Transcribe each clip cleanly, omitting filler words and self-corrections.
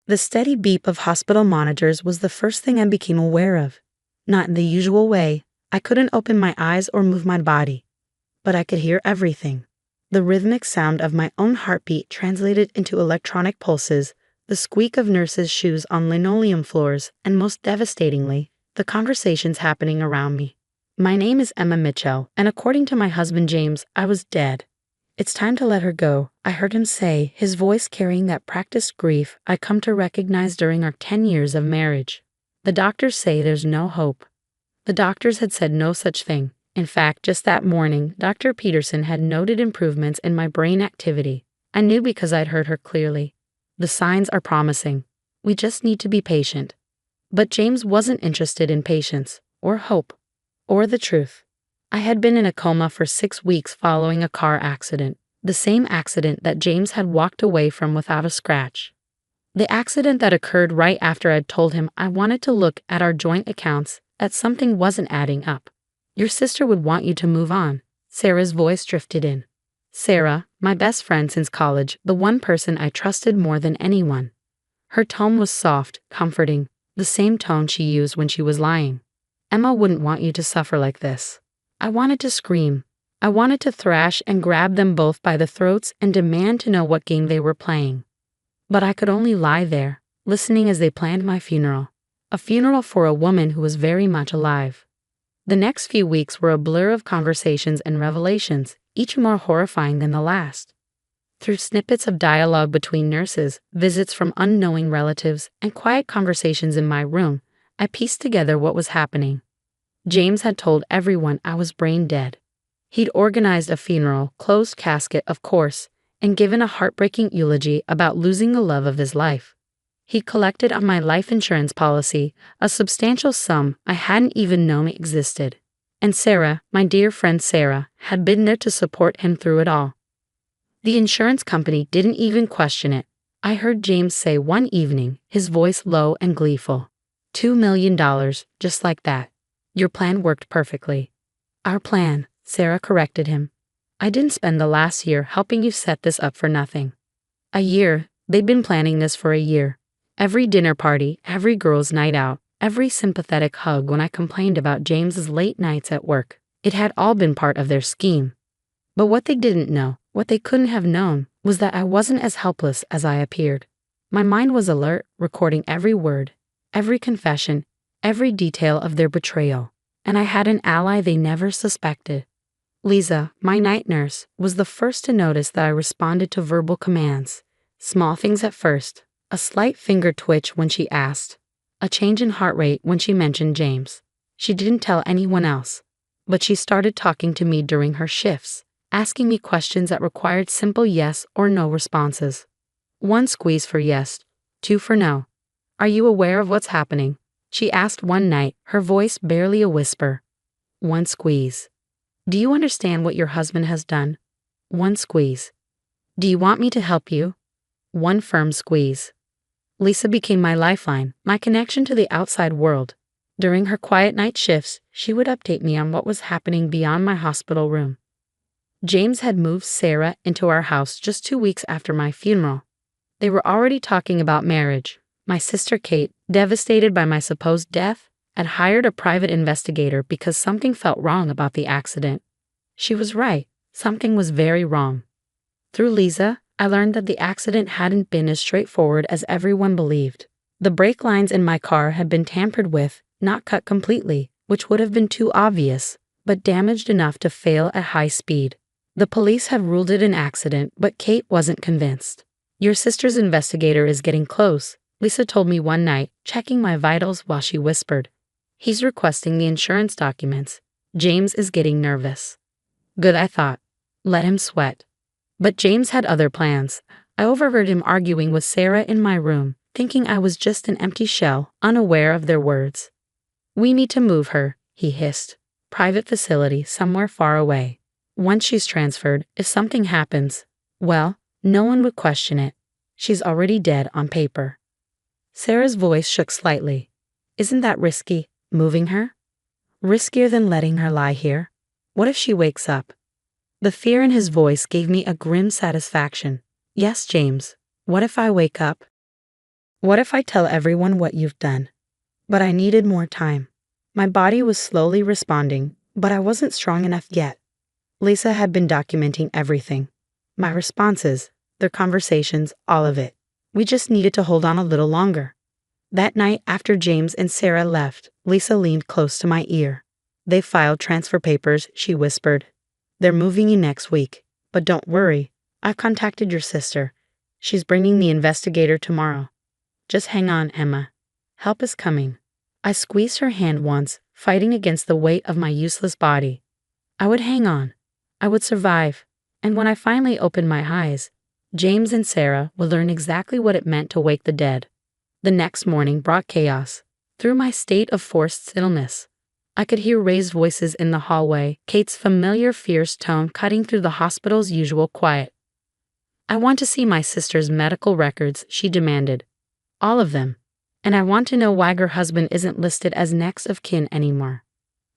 The steady beep of hospital monitors was the first thing I became aware of. Not in the usual way. I couldn't open my eyes or move my body. But I could hear everything. The rhythmic sound of my own heartbeat translated into electronic pulses, the squeak of nurses' shoes on linoleum floors, and most devastatingly, the conversations happening around me. My name is Emma Mitchell, and according to my husband James, I was dead. It's time to let her go, I heard him say, his voice carrying that practiced grief I come to recognize during our 10 years of marriage. The doctors say there's no hope. The doctors had said no such thing. In fact, just that morning, Dr. Peterson had noted improvements in my brain activity. I knew because I'd heard her clearly. The signs are promising. We just need to be patient. But James wasn't interested in patience, or hope, or the truth. I had been in a coma for 6 weeks following a car accident, the same accident that James had walked away from without a scratch. The accident that occurred right after I'd told him I wanted to look at our joint accounts, that something wasn't adding up. Your sister would want you to move on. Sarah's voice drifted in. Sarah, my best friend since college, the one person I trusted more than anyone. Her tone was soft, comforting, the same tone she used when she was lying. Emma wouldn't want you to suffer like this. I wanted to scream. I wanted to thrash and grab them both by the throats and demand to know what game they were playing. But I could only lie there, listening as they planned my funeral. A funeral for a woman who was very much alive. The next few weeks were a blur of conversations and revelations, each more horrifying than the last. Through snippets of dialogue between nurses, visits from unknowing relatives, and quiet conversations in my room, I pieced together what was happening. James had told everyone I was brain dead. He'd organized a funeral, closed casket of course, and given a heartbreaking eulogy about losing the love of his life. He'd collected on my life insurance policy a substantial sum I hadn't even known existed. And Sarah, my dear friend Sarah, had been there to support him through it all. The insurance company didn't even question it. I heard James say one evening, his voice low and gleeful. $2 million, just like that. Your plan worked perfectly. Our plan, Sarah corrected him. I didn't spend the last year helping you set this up for nothing. A year, they'd been planning this for a year. Every dinner party, every girls' night out, every sympathetic hug when I complained about James's late nights at work. It had all been part of their scheme. But what they didn't know, what they couldn't have known, was that I wasn't as helpless as I appeared. My mind was alert, recording every word, every confession, every detail of their betrayal, and I had an ally they never suspected. Lisa, my night nurse, was the first to notice that I responded to verbal commands. Small things at first, a slight finger twitch when she asked, a change in heart rate when she mentioned James. She didn't tell anyone else, but she started talking to me during her shifts, asking me questions that required simple yes or no responses. 1 squeeze for yes, 2 for no. Are you aware of what's happening? She asked one night, her voice barely a whisper. 1 squeeze. Do you understand what your husband has done? 1 squeeze. Do you want me to help you? 1 firm squeeze. Lisa became my lifeline, my connection to the outside world. During her quiet night shifts, she would update me on what was happening beyond my hospital room. James had moved Sarah into our house just 2 weeks after my funeral. They were already talking about marriage. My sister Kate, devastated by my supposed death, had hired a private investigator because something felt wrong about the accident. She was right. Something was very wrong. Through Lisa, I learned that the accident hadn't been as straightforward as everyone believed. The brake lines in my car had been tampered with, not cut completely, which would have been too obvious, but damaged enough to fail at high speed. The police had ruled it an accident, but Kate wasn't convinced. Your sister's investigator is getting close, Lisa told me one night, checking my vitals while she whispered. He's requesting the insurance documents. James is getting nervous. Good, I thought. Let him sweat. But James had other plans. I overheard him arguing with Sarah in my room, thinking I was just an empty shell, unaware of their words. We need to move her, he hissed. Private facility somewhere far away. Once she's transferred, if something happens, well, no one would question it. She's already dead on paper. Sarah's voice shook slightly. Isn't that risky, moving her? Riskier than letting her lie here? What if she wakes up? The fear in his voice gave me a grim satisfaction. Yes, James. What if I wake up? What if I tell everyone what you've done? But I needed more time. My body was slowly responding, but I wasn't strong enough yet. Lisa had been documenting everything. My responses, their conversations, all of it. We just needed to hold on a little longer. That night after James and Sarah left, Lisa leaned close to my ear. They filed transfer papers, she whispered. They're moving you next week. But don't worry, I've contacted your sister. She's bringing the investigator tomorrow. Just hang on, Emma. Help is coming. I squeezed her hand once, fighting against the weight of my useless body. I would hang on. I would survive. And when I finally opened my eyes, James and Sarah would learn exactly what it meant to wake the dead. The next morning brought chaos. Through my state of forced stillness, I could hear raised voices in the hallway, Kate's familiar fierce tone cutting through the hospital's usual quiet. I want to see my sister's medical records, she demanded. All of them. And I want to know why her husband isn't listed as next of kin anymore.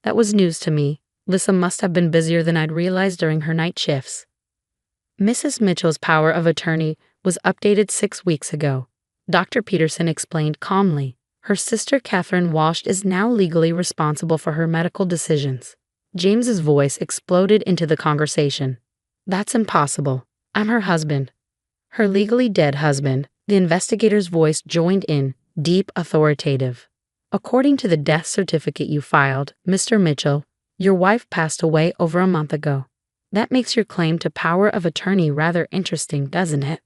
That was news to me. Lisa must have been busier than I'd realized during her night shifts. Mrs. Mitchell's power of attorney was updated 6 weeks ago. Dr. Peterson explained calmly. Her sister Catherine Walsh is now legally responsible for her medical decisions. James's voice exploded into the conversation. That's impossible. I'm her husband. Her legally dead husband. The investigator's voice joined in, deep, authoritative. According to the death certificate you filed, Mr. Mitchell, your wife passed away over a month ago. That makes your claim to power of attorney rather interesting, doesn't it?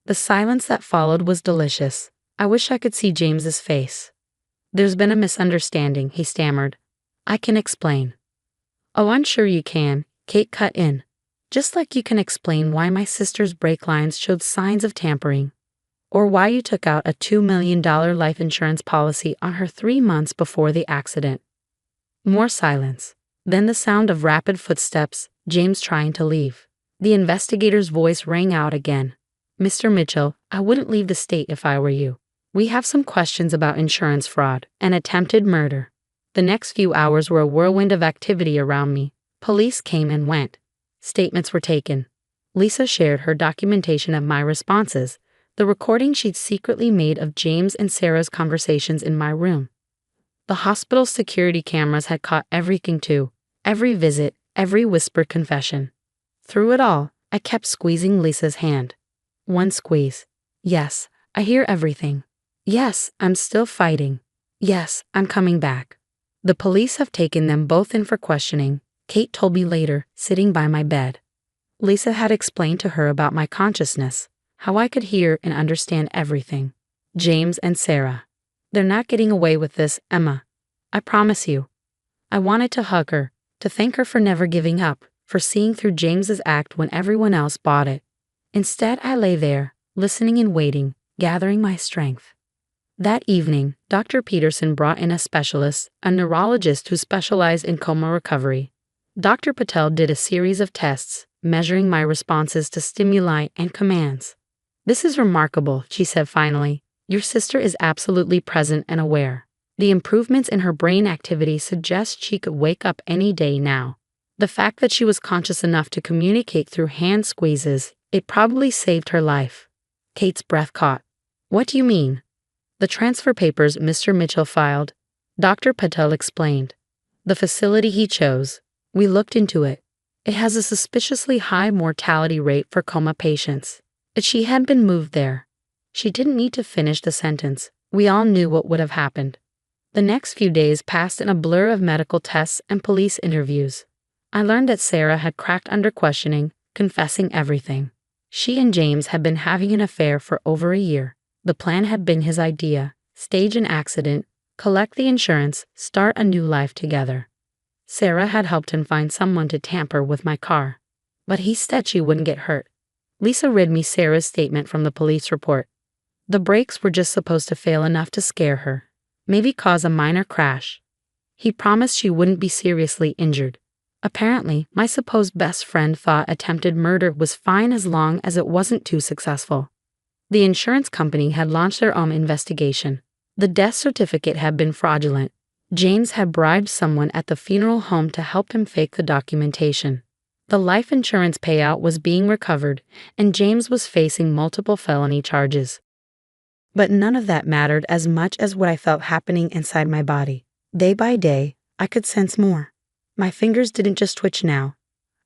The silence that followed was delicious. I wish I could see James's face. There's been a misunderstanding, he stammered. I can explain. Oh, I'm sure you can, Kate cut in. Just like you can explain why my sister's brake lines showed signs of tampering. Or why you took out a $2 million life insurance policy on her 3 months before the accident. More silence. Then the sound of rapid footsteps, James trying to leave. The investigator's voice rang out again. Mr. Mitchell, I wouldn't leave the state if I were you. We have some questions about insurance fraud and attempted murder. The next few hours were a whirlwind of activity around me. Police came and went. Statements were taken. Lisa shared her documentation of my responses, the recording she'd secretly made of James and Sarah's conversations in my room. The hospital's security cameras had caught everything too, every visit, every whispered confession. Through it all, I kept squeezing Lisa's hand. One squeeze. Yes, I hear everything. Yes, I'm still fighting. Yes, I'm coming back. The police have taken them both in for questioning, Kate told me later, sitting by my bed. Lisa had explained to her about my consciousness, how I could hear and understand everything. James and Sarah. They're not getting away with this, Emma. I promise you. I wanted to hug her, to thank her for never giving up, for seeing through James's act when everyone else bought it. Instead, I lay there, listening and waiting, gathering my strength. That evening, Dr. Peterson brought in a specialist, a neurologist who specialized in coma recovery. Dr. Patel did a series of tests, measuring my responses to stimuli and commands. This is remarkable, she said finally. Your sister is absolutely present and aware. The improvements in her brain activity suggest she could wake up any day now. The fact that she was conscious enough to communicate through hand squeezes, it probably saved her life. Kate's breath caught. What do you mean? The transfer papers Mr. Mitchell filed. Dr. Patel explained. The facility he chose. We looked into it. It has a suspiciously high mortality rate for coma patients. If she had been moved there, she didn't need to finish the sentence. We all knew what would have happened. The next few days passed in a blur of medical tests and police interviews. I learned that Sarah had cracked under questioning, confessing everything. She and James had been having an affair for over a year. The plan had been his idea: stage an accident, collect the insurance, start a new life together. Sarah had helped him find someone to tamper with my car. But he said she wouldn't get hurt. Lisa read me Sarah's statement from the police report. The brakes were just supposed to fail enough to scare her, maybe cause a minor crash. He promised she wouldn't be seriously injured. Apparently, my supposed best friend thought attempted murder was fine as long as it wasn't too successful. The insurance company had launched their own investigation. The death certificate had been fraudulent. James had bribed someone at the funeral home to help him fake the documentation. The life insurance payout was being recovered, and James was facing multiple felony charges. But none of that mattered as much as what I felt happening inside my body. Day by day, I could sense more. My fingers didn't just twitch now.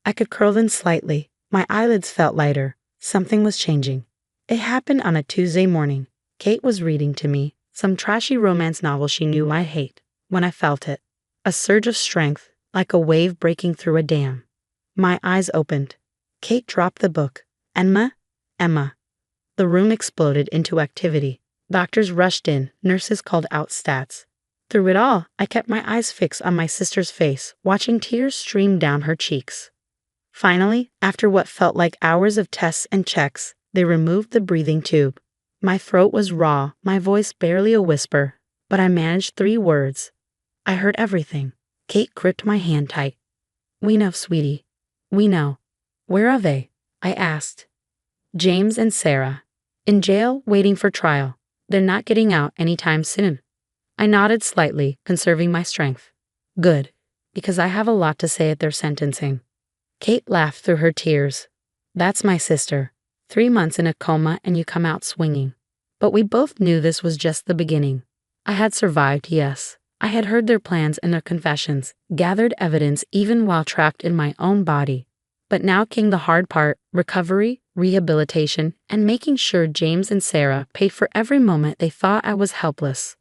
I could curl them slightly. My eyelids felt lighter. Something was changing. It happened on a Tuesday morning. Kate was reading to me, some trashy romance novel she knew I'd hate, when I felt it. A surge of strength, like a wave breaking through a dam. My eyes opened. Kate dropped the book. Emma. The room exploded into activity. Doctors rushed in, nurses called out stats. Through it all, I kept my eyes fixed on my sister's face, watching tears stream down her cheeks. Finally, after what felt like hours of tests and checks, they removed the breathing tube. My throat was raw, my voice barely a whisper, but I managed 3 words. I heard everything. Kate gripped my hand tight. "We know, sweetie. We know." "Where are they?" I asked. "James and Sarah. In jail, waiting for trial. They're not getting out anytime soon." I nodded slightly, conserving my strength. "Good, because I have a lot to say at their sentencing." Kate laughed through her tears. "That's my sister. 3 months in a coma and you come out swinging." But we both knew this was just the beginning. I had survived, yes. I had heard their plans and their confessions, gathered evidence even while trapped in my own body. But now came the hard part: recovery, rehabilitation, and making sure James and Sarah paid for every moment they thought I was helpless.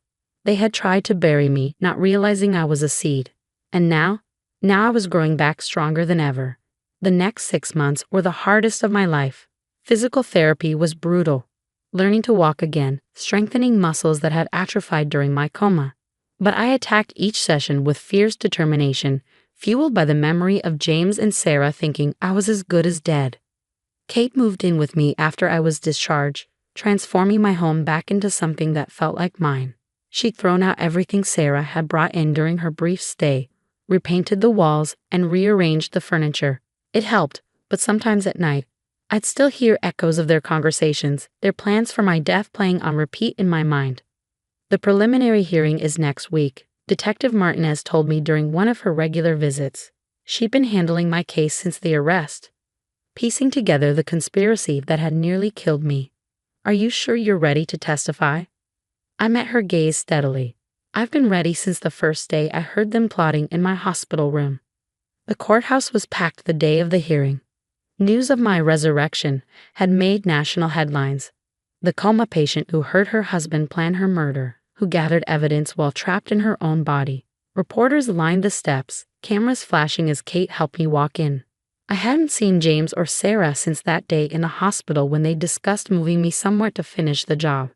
They had tried to bury me, not realizing I was a seed. And now I was growing back stronger than ever. The next 6 months were the hardest of my life. Physical therapy was brutal. Learning to walk again, strengthening muscles that had atrophied during my coma. But I attacked each session with fierce determination, fueled by the memory of James and Sarah thinking I was as good as dead. Kate moved in with me after I was discharged, transforming my home back into something that felt like mine. She'd thrown out everything Sarah had brought in during her brief stay, repainted the walls, and rearranged the furniture. It helped, but sometimes at night, I'd still hear echoes of their conversations, their plans for my death playing on repeat in my mind. The preliminary hearing is next week, Detective Martinez told me during one of her regular visits. She'd been handling my case since the arrest, piecing together the conspiracy that had nearly killed me. "Are you sure you're ready to testify?" I met her gaze steadily. "I've been ready since the first day I heard them plotting in my hospital room." The courthouse was packed the day of the hearing. News of my resurrection had made national headlines. The coma patient who heard her husband plan her murder, who gathered evidence while trapped in her own body. Reporters lined the steps, cameras flashing as Kate helped me walk in. I hadn't seen James or Sarah since that day in the hospital when they discussed moving me somewhere to finish the job.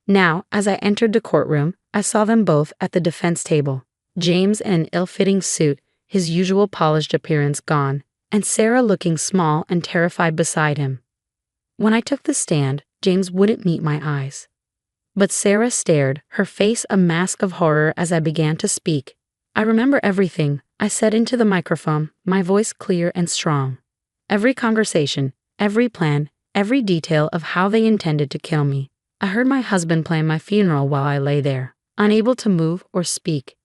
Now, as I entered the courtroom, I saw them both at the defense table. James in an ill-fitting suit, his usual polished appearance gone, and Sarah looking small and terrified beside him. When I took the stand, James wouldn't meet my eyes. But Sarah stared, her face a mask of horror as I began to speak. "I remember everything," I said into the microphone, my voice clear and strong. "Every conversation, every plan, every detail of how they intended to kill me. I heard my husband plan my funeral while I lay there, unable to move or speak.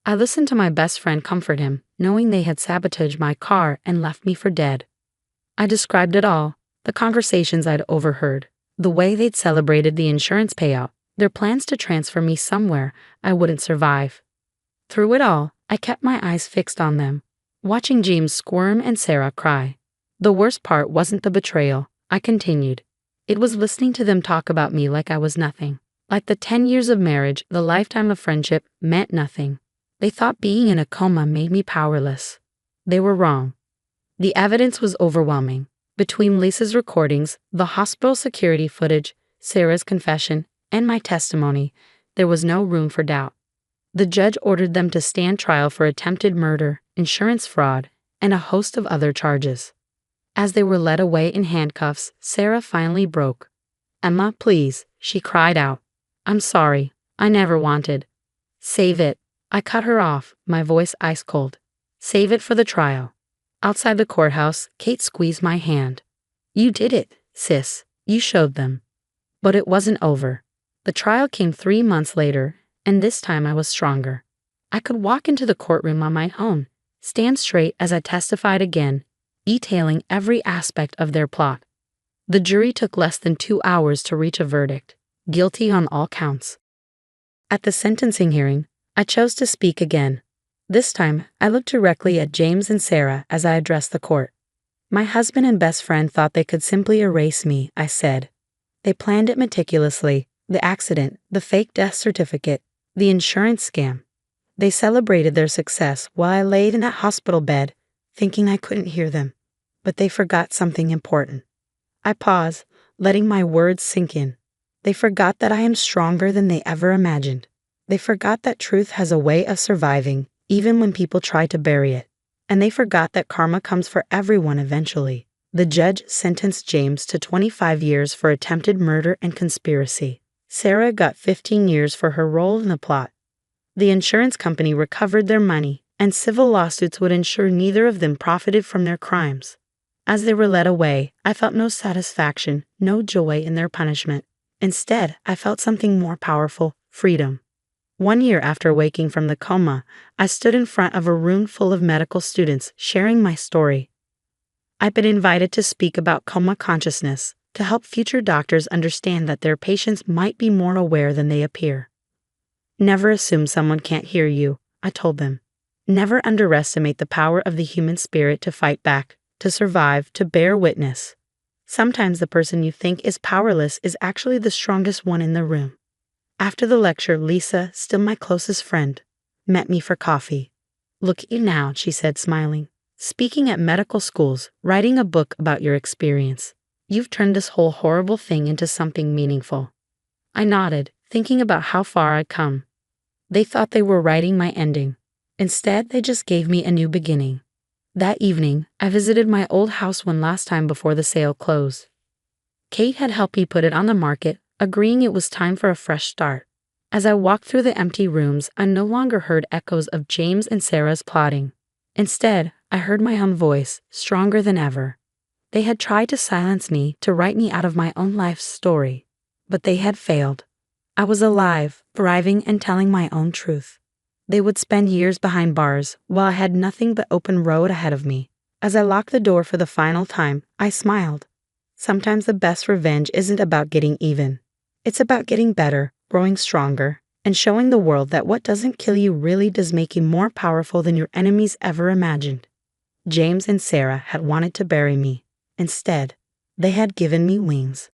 I listened to my best friend comfort him, knowing they had sabotaged my car and left me for dead. I described it all, the conversations I'd overheard, the way they'd celebrated the insurance payout, their plans to transfer me somewhere I wouldn't survive. Through it all, I kept my eyes fixed on them, watching James squirm and Sarah cry. The worst part wasn't the betrayal, I continued. It was listening to them talk about me like I was nothing. Like the 10 years of marriage, the lifetime of friendship meant nothing. They thought being in a coma made me powerless. They were wrong. The evidence was overwhelming. Between Lisa's recordings, the hospital security footage, Sarah's confession, and my testimony, there was no room for doubt. The judge ordered them to stand trial for attempted murder, insurance fraud, and a host of other charges. As they were led away in handcuffs, Sarah finally broke. "Emma, please," she cried out. "I'm sorry. I never wanted." "Save it." I cut her off, my voice ice cold. "Save it for the trial." Outside the courthouse, Kate squeezed my hand. "You did it, sis. You showed them." But it wasn't over. The trial came 3 months later, and this time I was stronger. I could walk into the courtroom on my own, stand straight as I testified again, detailing every aspect of their plot. The jury took less than 2 hours to reach a verdict. guilty on all counts. At the sentencing hearing, I chose to speak again. This time, I looked directly at James and Sarah as I addressed the court. My husband and best friend thought they could simply erase me, I said. They planned it meticulously, the accident, the fake death certificate, the insurance scam. They celebrated their success while I laid in that hospital bed, thinking I couldn't hear them. But they forgot something important. I paused, letting my words sink in. They forgot that I am stronger than they ever imagined. They forgot that truth has a way of surviving, even when people try to bury it. And they forgot that karma comes for everyone eventually. The judge sentenced James to 25 years for attempted murder and conspiracy. Sarah got 15 years for her role in the plot. The insurance company recovered their money, and civil lawsuits would ensure neither of them profited from their crimes. As they were led away, I felt no satisfaction, no joy in their punishment. Instead, I felt something more powerful, freedom. 1 year after waking from the coma, I stood in front of a room full of medical students sharing my story. I've been invited to speak about coma consciousness, to help future doctors understand that their patients might be more aware than they appear. Never assume someone can't hear you, I told them. Never underestimate the power of the human spirit to fight back, to survive, to bear witness. Sometimes the person you think is powerless is actually the strongest one in the room. After the lecture, Lisa, still my closest friend, met me for coffee. Look at you now, she said, smiling. Speaking at medical schools, writing a book about your experience. You've turned this whole horrible thing into something meaningful. I nodded, thinking about how far I'd come. They thought they were writing my ending. Instead, they just gave me a new beginning. That evening, I visited my old house one last time before the sale closed. Kate had helped me put it on the market, agreeing it was time for a fresh start. As I walked through the empty rooms, I no longer heard echoes of James and Sarah's plotting. Instead, I heard my own voice, stronger than ever. They had tried to silence me, to write me out of my own life's story. But they had failed. I was alive, thriving, and telling my own truth. They would spend years behind bars, while I had nothing but open road ahead of me. As I locked the door for the final time, I smiled. Sometimes the best revenge isn't about getting even. It's about getting better, growing stronger, and showing the world that what doesn't kill you really does make you more powerful than your enemies ever imagined. James and Sarah had wanted to bury me. Instead, they had given me wings.